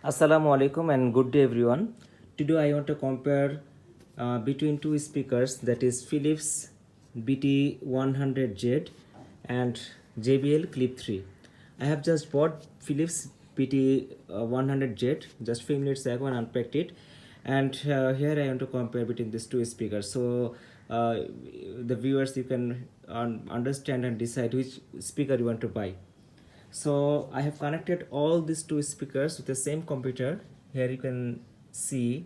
Assalamu alaikum and good day everyone. Today I want to compare between two speakers, that is Philips BT100Z and JBL Clip 3. I have just bought Philips BT100Z just few minutes ago and unpacked it, and here I want to compare between these two speakers. So the viewers, you can understand and decide which speaker you want to buy. So I have connected all these two speakers with the same computer. Here you can see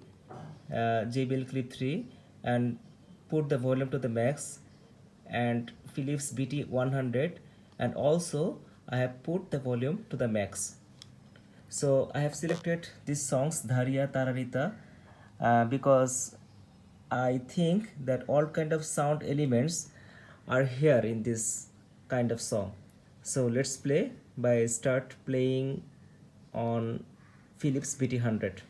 JBL Clip 3 and put the volume to the max, and Philips BT100, and also I have put the volume to the max. So I have selected these songs Dharia Tararita because I think that all kind of sound elements are here in this kind of song. So let's play by start playing on Philips BT100.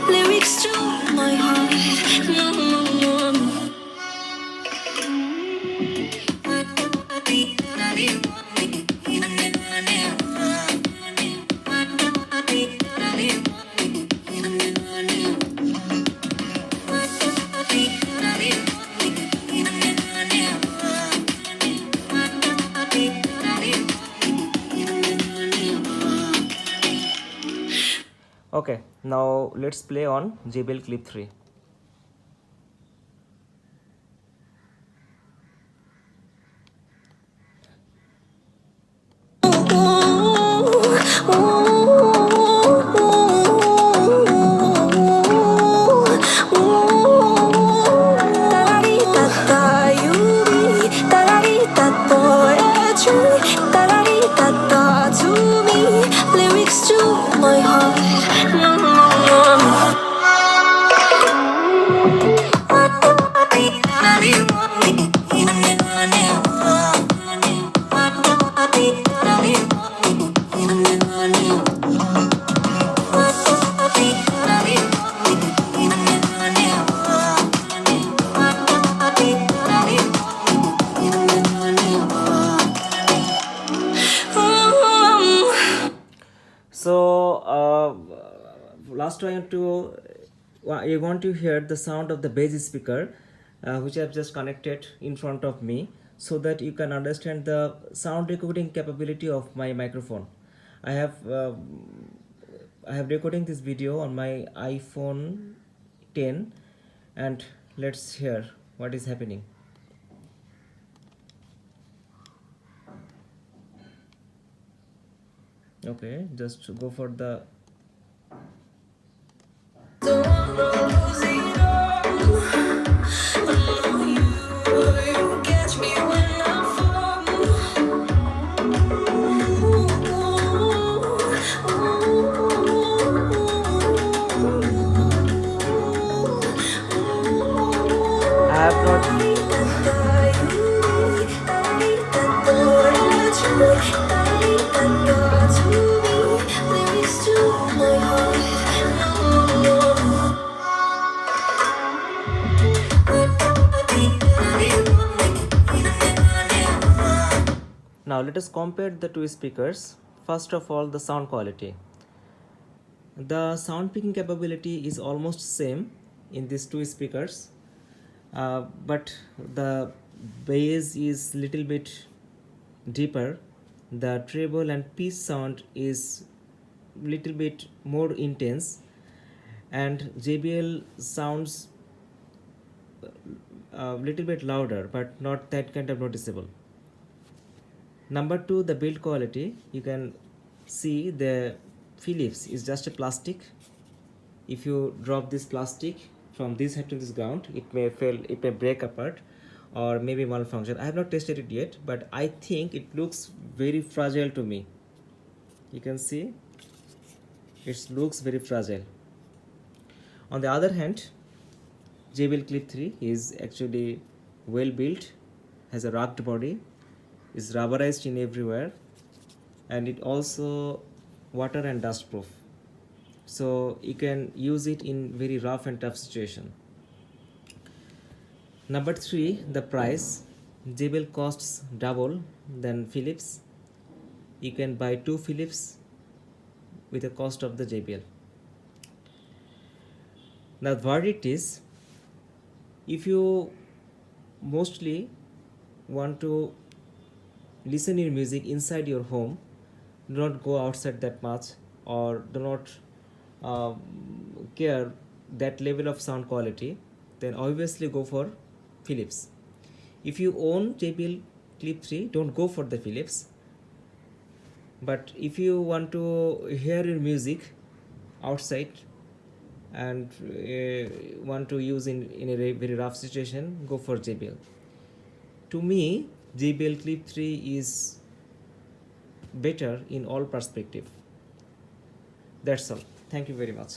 Lyrics to my heart. Okay, now let's play on JBL Clip 3. Lyrics to my heart. So last I want to you want to hear the sound of the bass speaker, which I have just connected in front of me, so that you can understand the sound recording capability of my microphone. I have uh, I have recording this video on my iPhone 10, and let's hear what is happening. Okay, just go for the I have not Lyrics to my Now let us compare the two speakers. First of all, the sound quality. The sound picking capability is almost same in these two speakers, but the bass is little bit deeper. The treble and pitch sound is little bit more intense, and JBL sounds a little bit louder, but not that kind of noticeable. Number two, the build quality. You can see the Philips is just a plastic. If you drop this plastic from this height to this ground, it may fail, it may break apart, or maybe malfunction. I have not tested it yet, but I think it looks very fragile to me. You can see it looks very fragile. On the other hand, JBL Clip 3 is actually well built, has a rugged body, is rubberized in everywhere, and it also water and dust proof, so you can use it in very rough and tough situation. Number 3, the price. JBL costs double than Philips. You can buy 2 Philips with the cost of the JBL. Now the verdict is, if you mostly want to listen your music inside your home, do not go outside that much, or do not care that level of sound quality, then obviously go for Philips. If you own JBL Clip 3, don't go for the Philips. But if you want to hear your music outside and want to use in a very rough situation, go for JBL. To me, JBL Clip 3 is better in all perspective. That's all. Thank you very much.